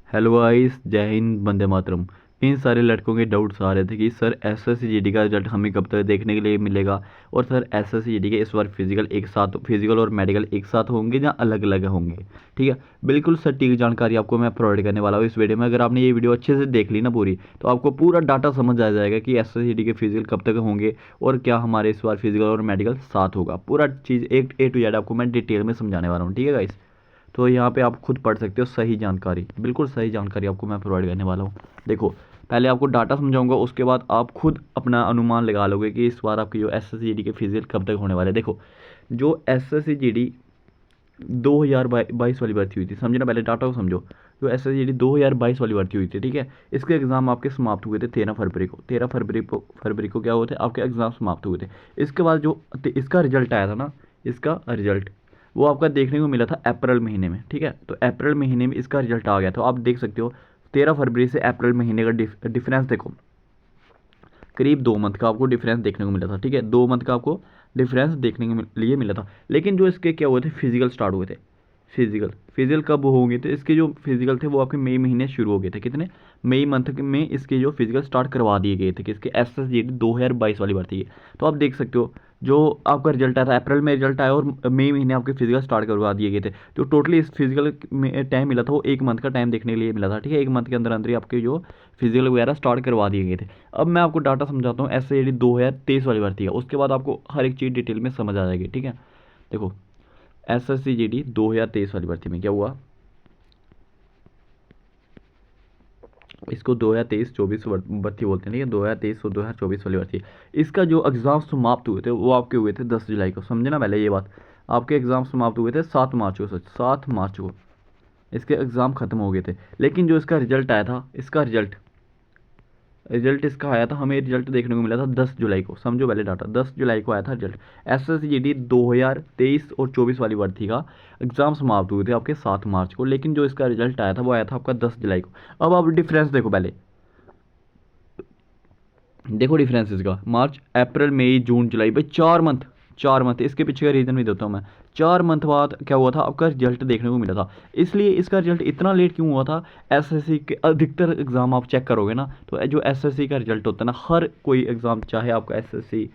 Hello guys, जय हिंद, वंदे मातरम। इन सारे लड़कों के डाउट्स आ रहे थे कि सर एसएससीजीडी का रिजल्ट हमें कब तक देखने के लिए मिलेगा, और सर एसएससीजीडी के इस बार फिजिकल और मेडिकल एक साथ होंगे या अलग अलग होंगे। ठीक है, बिल्कुल सटीक जानकारी आपको मैं प्रोवाइड करने वाला हूँ इस वीडियो में। अगर आपने ये वीडियो अच्छे से देख ली ना पूरी, तो आपको पूरा डाटा समझ आ जाएगा कि एसएससीजीडी के फिजिकल कब तक होंगे और क्या हमारे इस बार फिजिकल और मेडिकल साथ होगा। पूरा चीज़ एक ए टू जेड आपको मैं डिटेल में समझाने वाला हूँ। ठीक है गाइस, तो यहाँ पे आप खुद पढ़ सकते हो। सही जानकारी, बिल्कुल सही जानकारी आपको मैं प्रोवाइड करने वाला हूँ। देखो, पहले आपको डाटा समझाऊंगा, उसके बाद आप खुद अपना अनुमान लगा लोगे कि इस बार आपकी जो एसएससीजीडी के फिजिकल कब तक होने वाले हैं। देखो, जो एसएससीजीडी 2022 वाली भर्ती हुई थी, समझना, पहले डाटा को समझो। जो एसएससीजीडी 2022 वाली भर्ती हुई थी, ठीक है, इसके एग्ज़ाम आपके समाप्त हुए थे 13 फरवरी को। 13 फरवरी को क्या हुए थे, आपके एग्ज़ाम समाप्त हुए थे। इसके बाद जो इसका रिजल्ट आया था ना, इसका रिजल्ट वो आपका देखने को मिला था अप्रैल महीने में। ठीक है, तो अप्रैल महीने में इसका रिजल्ट आ गया। तो आप देख सकते हो 13 फरवरी से अप्रैल महीने का डिफरेंस देखो, करीब 2 मंथ का आपको डिफरेंस देखने को मिला था। ठीक है, 2 मंथ का आपको डिफरेंस देखने के लिए मिला था। लेकिन जो इसके क्या हुए थे, फिजिकल स्टार्ट हुए थे। फिजिकल कब होंगे थे, इसके जो फिजिकल थे वो आपके मई महीने शुरू हो गए थे। कितने, मई मंथ में इसके जो फिजिकल स्टार्ट करवा दिए गए थे किसके, एसएसजीडी 2022 वाली भर्ती है। तो आप देख सकते हो, जो आपका रिजल्ट आया था अप्रैल में, रिजल्ट आया और मई महीने आपके फिजिकल स्टार्ट करवा दिए गए थे। जो टोटली इस फिजिकल में टाइम मिला था वो 1 मंथ का टाइम देखने के लिए मिला था। ठीक है, 1 मंथ के अंदर अंदर ही आपके जो फिजिकल वगैरह स्टार्ट करवा दिए गए थे। अब मैं आपको डाटा समझाता हूँ एसएसजीडी 2023 वाली भर्ती है, उसके बाद आपको हर एक चीज़ डिटेल में समझ आ जाएगी। ठीक है, देखो, एसएससीजीडी 2023 वाली भर्ती में क्या हुआ, इसको 2023-24 भर्ती बोलते हैं। ठीक है, 2023 और 2024 वाली भर्ती। इसका जो एग्ज़ाम समाप्त हुए थे वो आपके हुए थे 10 जुलाई को। समझना पहले ये बात, आपके एग्ज़ाम समाप्त हुए थे 7 मार्च को, सच 7 मार्च को इसके एग्ज़ाम ख़त्म हो गए थे। लेकिन जो इसका रिजल्ट आया था, इसका रिजल्ट इसका आया था, हमें रिजल्ट देखने को मिला था 10 जुलाई को। समझो पहले डाटा, 10 जुलाई को आया था रिजल्ट। एसएसजीडी 2023 और 24 वाली भर्ती का एग्ज़ाम समाप्त हुए थे आपके 7 मार्च को, लेकिन जो इसका रिजल्ट आया था वो आया था आपका 10 जुलाई को। अब आप डिफरेंस देखो, पहले देखो डिफरेंस इसका, मार्च अप्रैल मई जून जुलाई भाई 4 मंथ। 4 मंथ, इसके पीछे का रीज़न भी देता हूँ मैं। 4 मंथ बाद क्या हुआ था, आपका रिजल्ट देखने को मिला था। इसलिए इसका रिजल्ट इतना लेट क्यों हुआ था, एसएससी के अधिकतर एग्ज़ाम आप चेक करोगे ना, तो जो एसएससी का रिजल्ट होता है ना, हर कोई एग्ज़ाम, चाहे आपका एसएससी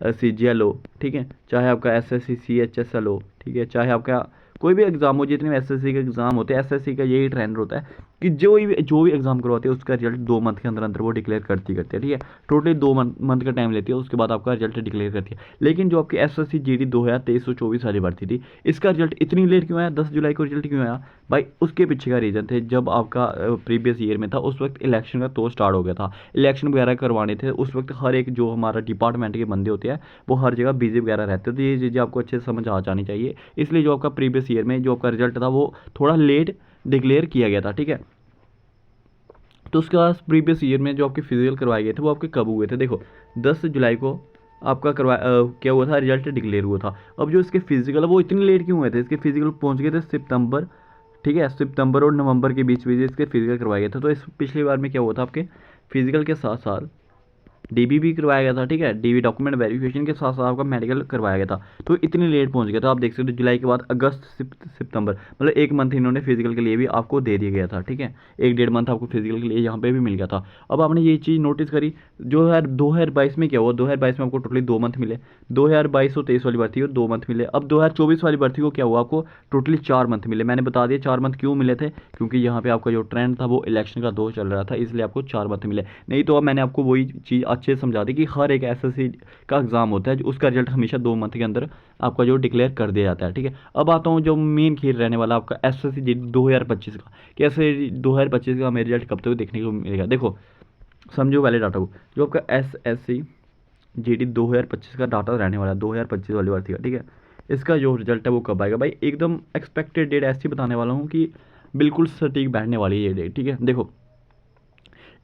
सीजीएल हो, ठीक है, चाहे आपका एसएससी सीएचएसएल हो, ठीक है, चाहे आपका कोई भी एग्ज़ाम हो, जितने भी एसएससी के एग्ज़ाम होते हैं, एसएससी का यही ट्रेंड होता है कि जो भी एग्ज़ाम करवाते हैं उसका रिजल्ट 2 मंथ के अंदर अंदर वो डिक्लेयर करती है। ठीक है, टोटली 2 मंथ का टाइम लेती है, उसके बाद आपका रिजल्ट डिक्लेयर करती है। लेकिन जो आपकी एसएससीजीडी 2023-24 वाली भर्ती थी, इसका रिजल्ट इतनी लेट क्यों आया, 10 जुलाई को रिजल्ट क्यों आया भाई, उसके पीछे का रीज़न थे, जब आपका प्रीवियस ईयर में था उस वक्त इलेक्शन का तो स्टार्ट हो गया था, इलेक्शन वगैरह करवाने थे उस वक्त। हर एक जो हमारा डिपार्टमेंट के बंदे होते हैं वो हर जगह बिजी वगैरह रहते हैं, तो ये चीज़ें आपको अच्छे से समझ आ जानी चाहिए। इसलिए जो आपका प्रीवियस ईयर में जो आपका रिजल्ट था वो थोड़ा लेट डिक्लेयर किया गया था। ठीक है, तो उसके बाद प्रीवियस ईयर में जो आपके फिजिकल करवाए गए थे वो आपके कब हुए थे, देखो 10 जुलाई को आपका क्या हुआ था, रिजल्ट डिक्लेयर हुआ था। अब जो इसके फिजिकल है वो इतने लेट क्यों हुए थे, इसके फिजिकल पहुंच गए थे सितंबर। ठीक है, सितंबर और नवंबर के बीच में इसके फिजिकल करवाए गए थे। तो इस पिछली बार में क्या हुआ था, आपके फिजिकल के साथ साथ डीबी भी करवाया गया था। ठीक है, डीबी डॉक्यूमेंट वेरिफिकेशन के साथ साथ आपका मेडिकल करवाया गया था। तो इतनी लेट पहुंच गया था, आप देख सकते हो जुलाई के बाद अगस्त सितंबर, मतलब 1 मंथ इन्होंने फिजिकल के लिए भी आपको दे दिया गया था। ठीक है, 1 डेढ़ मंथ आपको फिजिकल के लिए यहाँ पे भी मिल गया था। अब आपने ये चीज़ नोटिस करी, जो है 2022 में क्या हुआ, 2022 में आपको टोटली 2 मंथ मिले। 2022 और 23 वाली भर्ती को 2 मंथ मिले। अब 2024 वाली भर्ती को क्या हुआ, आपको टोटली 4 मंथ मिले। मैंने बता दिया 4 मंथ क्यों मिले थे, क्योंकि यहाँ पे आपका जो ट्रेंड था वो इलेक्शन का दौर चल रहा था, इसलिए आपको 4 मंथ मिले। नहीं तो अब मैंने आपको वही चीज़ अच्छे से समझा दी कि हर एक एसएससी का एग्ज़ाम होता है, उसका रिजल्ट हमेशा 2 मंथ के अंदर आपका जो डिक्लेयर कर दिया जाता है। ठीक है, अब आता हूँ जो मेन खेल रहने वाला आपका एसएससी 2025 का, कि ऐसे 2025 का हमें रिजल्ट कब तक देखने को मिलेगा। देखो, समझो पहले डाटा को, जो आपका एसएससीजीडी 2025 का डाटा रहने वाला है, 2025 वाली बात है। ठीक है, इसका जो रिजल्ट है वो कब आएगा भाई, एकदम एक्सपेक्टेड डेट ऐसी बताने वाला हूँ कि बिल्कुल सटीक बैठने वाली है ये डेट। ठीक है, देखो,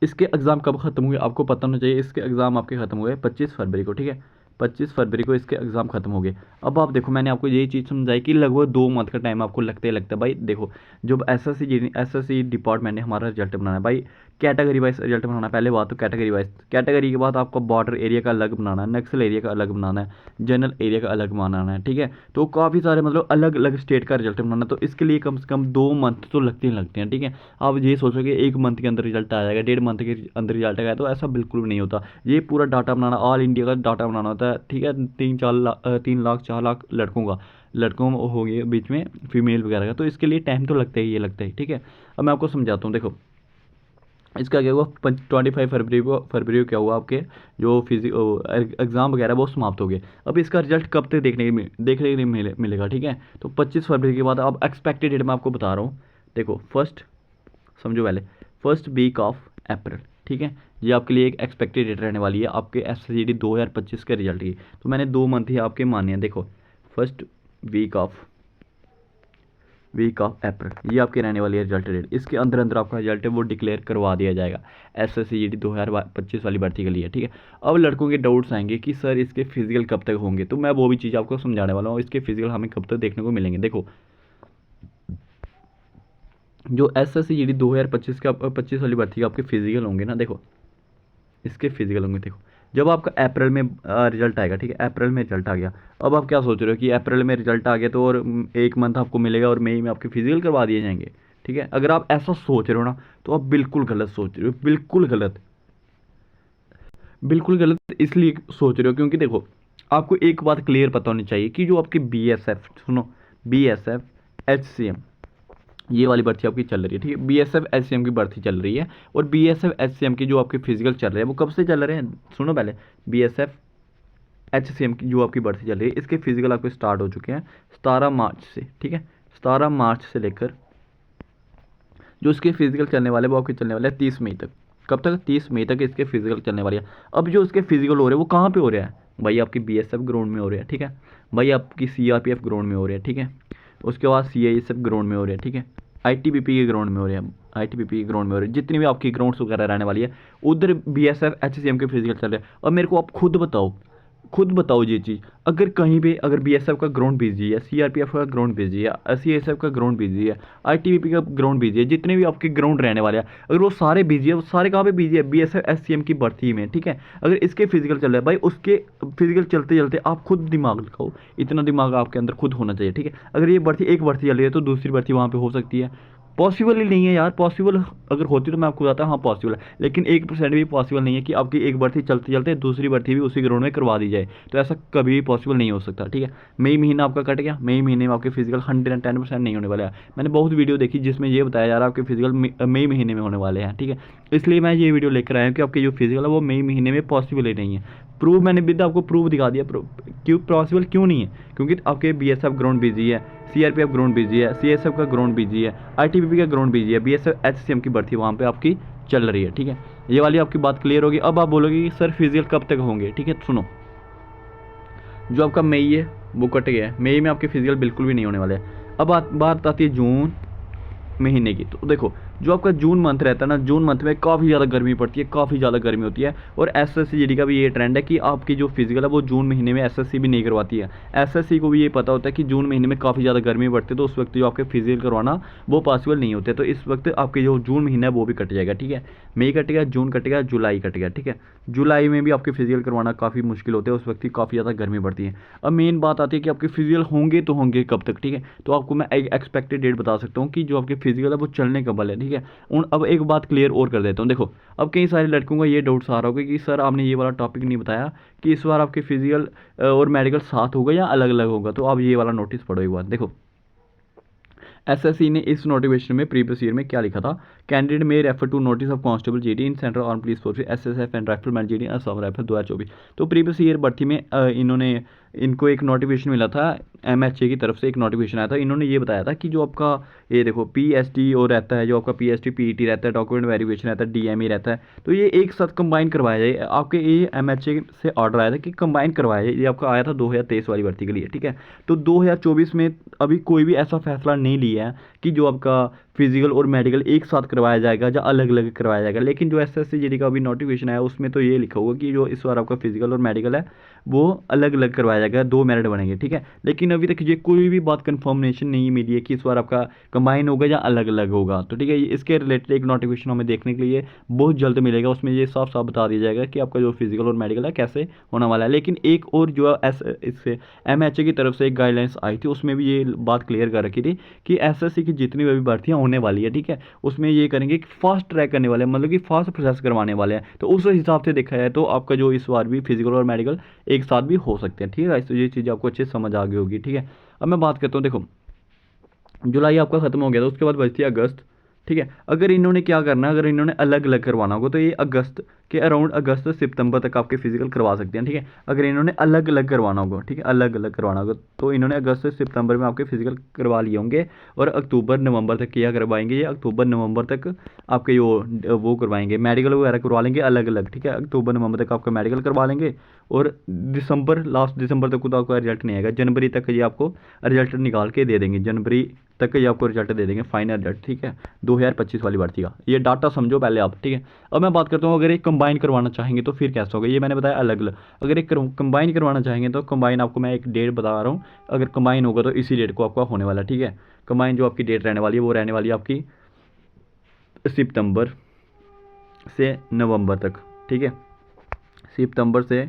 इसके एग्ज़ाम कब ख़त्म हुए आपको पता होना चाहिए। इसके एग्ज़ाम आपके ख़त्म हुए 25 फरवरी को। ठीक है, 25 फरवरी को इसके एग्ज़ाम खत्म हो गए। अब आप देखो, मैंने आपको यही चीज़ समझाई कि लगभग 2 मंथ का टाइम आपको लगता ही लगता है। भाई देखो, जब एसएससी डिपार्टमेंट ने हमारा रिजल्ट बनाना है भाई, कैटेगरी वाइज रिजल्ट बनाना है। पहले बात तो कैटेगरी वाइज, कैटेगरी के बाद आपको बॉर्डर एरिया का अलग बनाना है, नक्सल एरिया का अलग बनाना है, जनरल एरिया का अलग बनाना है, ठीक है। तो काफ़ी सारे मतलब अलग अलग स्टेट का रिजल्ट बनाना है, तो इसके लिए कम से कम 2 मंथ तो लगते ही लगते हैं, ठीक है। आप ये सोचो कि 1 मंथ के अंदर रिजल्ट आ जाएगा, 1.5 मंथ के अंदर रिजल्ट आएगा, तो ऐसा बिल्कुल भी नहीं होता। ये पूरा डाटा बनाना, ऑल इंडिया का डाटा बनाना होता है, ठीक है। 3 लाख 4 लाख लड़कों हो गए बीच में फीमेल वगैरह का, तो इसके लिए टाइम तो लगता ही, ये लगता है, ठीक है। अब मैं आपको समझाता हूँ। देखो, इसका क्या हुआ, 25 फरवरी को क्या हुआ, आपके जो एग्ज़ाम वगैरह वो समाप्त हो गए। अब इसका रिजल्ट कब तक देखने के लिए मिलेगा, ठीक है। तो 25 फरवरी के बाद अब एक्सपेक्टेड डेट मैं आपको बता रहा हूँ। देखो, समझो पहले, फर्स्ट वीक ऑफ अप्रैल, ठीक है। ये आपके लिए एक एक्सपेक्टेड डेट रहने वाली है आपके SSCD 2025 के रिजल्ट की। तो मैंने 2 मंथ ही आपके माने हैं। देखो, फर्स्ट वीक ऑफ अप्रैल, ये आपकी रहने वाली है रिजल्ट डेट। इसके अंदर अंदर आपका रिजल्ट है वो डिक्लेयर करवा दिया जाएगा SSCD 2025 वाली भर्ती के लिए, ठीक है। अब लड़कों के डाउट्स आएंगे कि सर इसके फिजिकल कब तक होंगे, तो मैं वो भी चीज़ आपको समझाने वाला हूँ। इसके फिजिकल हमें कब तक देखने को मिलेंगे। देखो, जो SSCD 2025 वाली भर्ती के आपके फिजिकल होंगे ना, देखो इसके फिजिकल होंगे। देखो, जब आपका अप्रैल में रिजल्ट आएगा, ठीक है, अप्रैल में रिजल्ट आ गया। अब आप क्या सोच रहे हो कि अप्रैल में रिजल्ट आ गया तो और 1 मंथ आपको मिलेगा और मई में आपके फिजिकल करवा दिए जाएंगे, ठीक है। अगर आप ऐसा सोच रहे हो ना, तो आप बिल्कुल गलत सोच रहे हो, बिल्कुल गलत इसलिए सोच रहे हो क्योंकि देखो, आपको एक बात क्लियर पता होनी चाहिए कि जो आपकी BSF, सुनो, BSF HCM ये वाली भर्ती आपकी चल रही है, ठीक है। BSF HCM की भर्ती चल रही है, और BSF HCM की जो आपके फिजिकल चल रहे हैं वो कब से चल रहे हैं, सुनो पहले। BSF HCM की जो आपकी भर्ती चल रही है, इसके फिजिकल आपके स्टार्ट हो चुके हैं 17 मार्च से, ठीक है। 17 मार्च से लेकर जो इसके फिजिकल चलने वाले वो आपके चलने वाले हैं 30 मई तक। कब तक? 30 मई तक इसके फिजिकल चलने वाली है। अब जो इसके फिजिकल हो रहे हैं वो कहाँ पे हो रहा है भाई? आपकी BSF ग्राउंड में हो रहा है, ठीक है भाई। आपकी CRPF ग्राउंड में हो रहा है, ठीक है। उसके बाद CISF ग्राउंड में हो रहा है, ठीक है। ITBP के ग्राउंड में हो रहे हैं, ITBP के ग्राउंड में हो रहे हैं। जितनी भी आपकी ग्राउंड्स वगैरह रहने वाली है, उधर BSF HCM के फिजिकल चल रहे हैं। और मेरे को आप खुद बताओ ये चीज़, अगर कहीं पे अगर BSF का ग्राउंड बिजी है, CRPF का ग्राउंड बिजी है, CISF का ग्राउंड बिजी है, ITBP का ग्राउंड बिजी है, जितने भी आपके ग्राउंड रहने वाले हैं, अगर वो सारे बिजी है, वो सारे कहाँ पे बिजी है? BSF HCM की भर्ती में, ठीक है। अगर इसके फिजिकल चल रहा है भाई, उसके फिजिकल चलते चलते आप खुद दिमाग लगाओ, इतना दिमाग आपके अंदर खुद होना चाहिए, ठीक है। अगर ये भर्ती एक भर्ती चल रही है तो दूसरी भर्ती वहाँ पर हो सकती है? पॉसिबल ही नहीं है यार। पॉसिबल अगर होती तो मैं आपको बताता, हाँ पॉसिबल है, लेकिन 1% भी पॉसिबल नहीं है कि आपकी एक भर्ती चलते चलते दूसरी भर्ती भी उसी ग्राउंड में करवा दी जाए। तो ऐसा कभी भी पॉसिबल नहीं हो सकता, ठीक है। मई महीना आपका कट गया, मई महीने में आपके फिजिकल 110% नहीं होने वाले हैं। मैंने बहुत वीडियो देखी जिसमें ये बताया जा रहा है आपके फिजिकल मई महीने में होने वाले हैं, ठीक है। इसलिए मैं ये वीडियो लेकर आया हूँ कि आपके जो फिजिकल है वो मई महीने में पॉसिबल ही नहीं है। प्रूफ मैंने भी आपको प्रूफ दिखा दिया। क्यों पॉसिबल क्यों नहीं है? क्योंकि आपके BSF ग्राउंड बिजी है, CRPF ग्राउंड बिजी है, CSF का ग्राउंड बिजी है, ITBP का ग्राउंड बिजी है, BSF HCM की भर्ती वहाँ पे आपकी चल रही है, ठीक है। ये वाली आपकी बात क्लियर होगी। अब आप बोलोगे कि सर फिजिकल कब तक होंगे, ठीक है। सुनो, जो आपका मई है वो कट गया है, मई में आपके फिजिकल बिल्कुल भी नहीं होने वाले हैं। अब बात आती है जून महीने की। तो देखो, जो आपका जून मंथ रहता है ना, जून मंथ में काफ़ी ज़्यादा गर्मी पड़ती है, काफ़ी ज़्यादा गर्मी होती है। और SSCGD का भी ये ट्रेंड है कि आपकी जो फिजिकल है वो जून महीने में SSC भी नहीं करवाती है। SSC को भी ये पता होता है कि जून महीने में काफ़ी ज़्यादा गर्मी पड़ती है, तो उस वक्त जो आपके फिजिकल करवाना वो पॉसिबल नहीं होते। तो इस वक्त आपके जो जून महीना है वो भी कट जाएगा, ठीक है। मई कट गया, जून कट गया, जुलाई कट गया, ठीक है। जुलाई में भी आपके फिजिकल करवाना काफ़ी मुश्किल होते हैं, उस वक्त काफ़ी ज़्यादा गर्मी पड़ती है। अब मेन बात आती है कि आपके फिजिकल होंगे तो होंगे कब तक, ठीक है। तो आपको मैं एक एक्सपेक्टेड डेट बता सकता हूँ कि जो आपके फिजिकल है वो चलने कब वाले, ठीक है। अब एक बात क्लियर और कर देता हूँ। देखो, अब कई सारे लड़कों का ये डाउट्स आ रहा होगा कि सर आपने ये वाला टॉपिक नहीं बताया कि इस बार आपके फिजिकल और मेडिकल साथ होगा या अलग अलग होगा। तो आप ये वाला नोटिस पढ़ो एक बार। देखो, SSC ने इस नोटिफिकेशन में प्रीवियस ईयर में क्या लिखा था? कैंडिडेट में refer to notice of constable GD in central arm police force SSF and rifleman GD Assam rifle 2024। तो प्रीवियस ईयर भर्ती में इनको एक नोटिफिकेशन मिला था, MHA की तरफ से एक नोटिफिकेशन आया था। इन्होंने ये बताया था कि जो आपका ये देखो PST और रहता है, जो आपका PST PET रहता है, डॉक्यूमेंट वेरिफिकेशन रहता है, DME रहता है, तो ये एक साथ कंबाइन करवाया जाए। आपके ये MHA से ऑर्डर आया था कि कंबाइन करवाया जाए। ये आपका आया था 2023 वाली भर्ती के लिए, ठीक है। तो 2024 में अभी कोई भी ऐसा फैसला नहीं लिया है कि जो आपका फिजिकल और मेडिकल एक साथ करवाया जाएगा या अलग अलग करवाया जाएगा। लेकिन जो SSC GD का अभी नोटिफिकेशन आया उसमें तो ये लिखा होगा कि जो इस बार आपका फिजिकल और मेडिकल है वो अलग अलग करवाया जाएगा, 2 मेरिट बनेंगे, ठीक है। लेकिन अभी तक ये कोई भी बात कन्फर्मेशन नहीं मिली है कि इस बार आपका कंबाइन होगा या अलग अलग होगा। तो ठीक है, इसके रिलेटेड एक नोटिफिकेशन हमें देखने के लिए बहुत जल्द मिलेगा, उसमें ये साफ साफ बता दिया जाएगा कि आपका जो फिजिकल और मेडिकल है कैसे होने वाला है। लेकिन एक और जो इससे MHA की तरफ से एक गाइडलाइंस आई थी उसमें भी ये बात क्लियर कर रखी थी कि SSC की जितनी भी भर्तियाँ होने वाली है, ठीक है, उसमें ये करेंगे कि फास्ट ट्रैक करने वाले हैं, मतलब कि फास्ट प्रोसेस करवाने वाले हैं। तो उस हिसाब से देखा जाए तो आपका जो इस बार भी फिजिकल और मेडिकल एक साथ भी हो सकते हैं, ठीक है। तो ये चीज़ आपको अच्छे से समझ आ गई होगी, ठीक है। अब मैं बात करता हूँ, देखो जुलाई आपका ख़त्म हो गया था, उसके बाद बचती है अगस्त, ठीक है। अगर इन्होंने क्या करना है, अगर इन्होंने अलग अलग करवाना होगा तो ये अगस्त के अराउंड, अगस्त से सितंबर तक आपके फिजिकल करवा सकते हैं, ठीक है। अगर इन्होंने अलग अलग करवाना होगा, ठीक है, अलग अलग करवाना होगा तो इन्होंने अगस्त से सितंबर में आपके फिजिकल करवा लिए होंगे और अक्टूबर नवंबर तक क्या करवाएंगे, ये अक्टूबर नवंबर तक आपके वो करवाएंगे, मेडिकल वगैरह करवा लेंगे अलग अलग, ठीक है। अक्टूबर नवंबर तक आपका मेडिकल करवा लेंगे और दिसंबर, लास्ट दिसंबर तक तो आपका रिजल्ट नहीं आएगा, जनवरी तक ये आपको रिजल्ट निकाल के दे देंगे, जनवरी तक ये आपको रिजल्ट दे देंगे, फाइनल रिजल्ट, ठीक है, 2025 वाली भर्ती का। ये डाटा समझो पहले आप, ठीक है। अब मैं बात करता हूँ अगर एक कंबाइन करवाना चाहेंगे तो फिर कैसा होगा, ये मैंने बताया अलग अलग। अगर एक कंबाइन करवाना चाहेंगे तो कंबाइन आपको मैं एक डेट बता रहा हूँ, अगर कंबाइन होगा तो इसी डेट को आपका होने वाला, ठीक है। कंबाइन जो आपकी डेट रहने वाली है वो रहने वाली है आपकी सितंबर से नवंबर तक, ठीक है, सितंबर से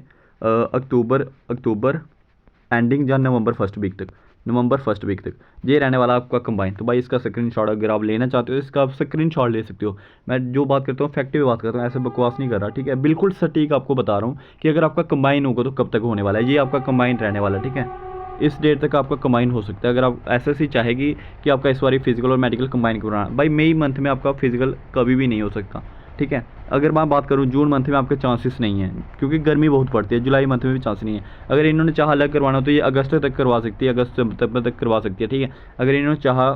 अक्टूबर एंडिंग या नवंबर फर्स्ट वीक तक, नवंबर फर्स्ट वीक तक ये रहने वाला आपका कंबाइन। तो भाई इसका स्क्रीनशॉट अगर आप लेना चाहते हो इसका आप स्क्रीनशॉट ले सकते हो। मैं जो बात करता हूँ फैक्ट पे बात करता हूँ, ऐसे बकवास नहीं कर रहा, ठीक है। बिल्कुल सटीक आपको बता रहा हूँ कि अगर आपका कंबाइन होगा तो कब तक होने वाला है, ये आपका कंबाइन रहने वाला है, ठीक है। इस डेट तक आपका कंबाइन हो सकता है। अगर आप SSC चाहेगी कि आपका इस बार फिजिकल और मेडिकल कंबाइन करवाना, भाई मई मंथ में आपका फिजिकल कभी भी नहीं हो सकता, ठीक है। अगर मैं बात करूँ जून मंथ में आपके चांसेस नहीं है क्योंकि गर्मी बहुत पड़ती है, जुलाई मंथ में भी चांस नहीं है। अगर इन्होंने चाहा अलग करवाना तो ये अगस्त तक करवा सकती है, अगस्त सितंबर तक करवा सकती है, ठीक है। अगर इन्होंने चाहा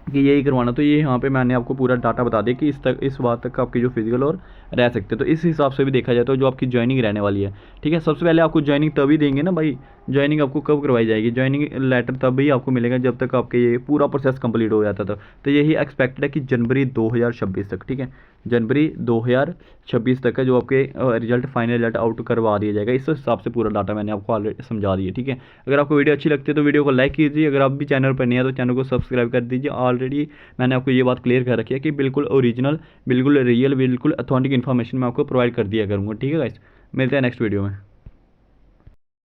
कि यही करवाना तो ये यहाँ पे मैंने आपको पूरा डाटा बता दिया कि इस बात तक आपकी जो फिजिकल और रह सकते हैं। तो इस हिसाब से भी देखा जाए तो जो आपकी ज्वाइनिंग रहने वाली है, ठीक है। सबसे पहले आपको ज्वाइनिंग तभी देंगे ना भाई, ज्वाइनिंग आपको कब करवाई जाएगी, ज्वाइनिंग लेटर तब ही आपको मिलेगा जब तक आपके ये पूरा प्रोसेस कंप्लीट हो जाता था। तो यही एक्सपेक्टेड है कि जनवरी 2026 तक, ठीक है, जनवरी 2026 तक का जो आपके रिजल्ट, फाइनल रिजल्ट आउट करवा दिया जाएगा। इस हिसाब से पूरा डाटा मैंने आपको ऑलरेडी समझा दिया, ठीक है। अगर आपको वीडियो अच्छी लगती है तो वीडियो को लाइक कीजिए, अगर आप भी चैनल पर नहीं है तो चैनल को सब्सक्राइब कर दीजिए। ऑलरेडी मैंने आपको ये बात क्लियर कर रखी है कि बिल्कुल ओरिजिनल, बिल्कुल रियल, बिल्कुल ऑथेंटिक इन्फॉर्मेशन मैं आपको प्रोवाइड कर दिया करूँगा, ठीक है गाइस। मिलते हैं नेक्स्ट वीडियो में।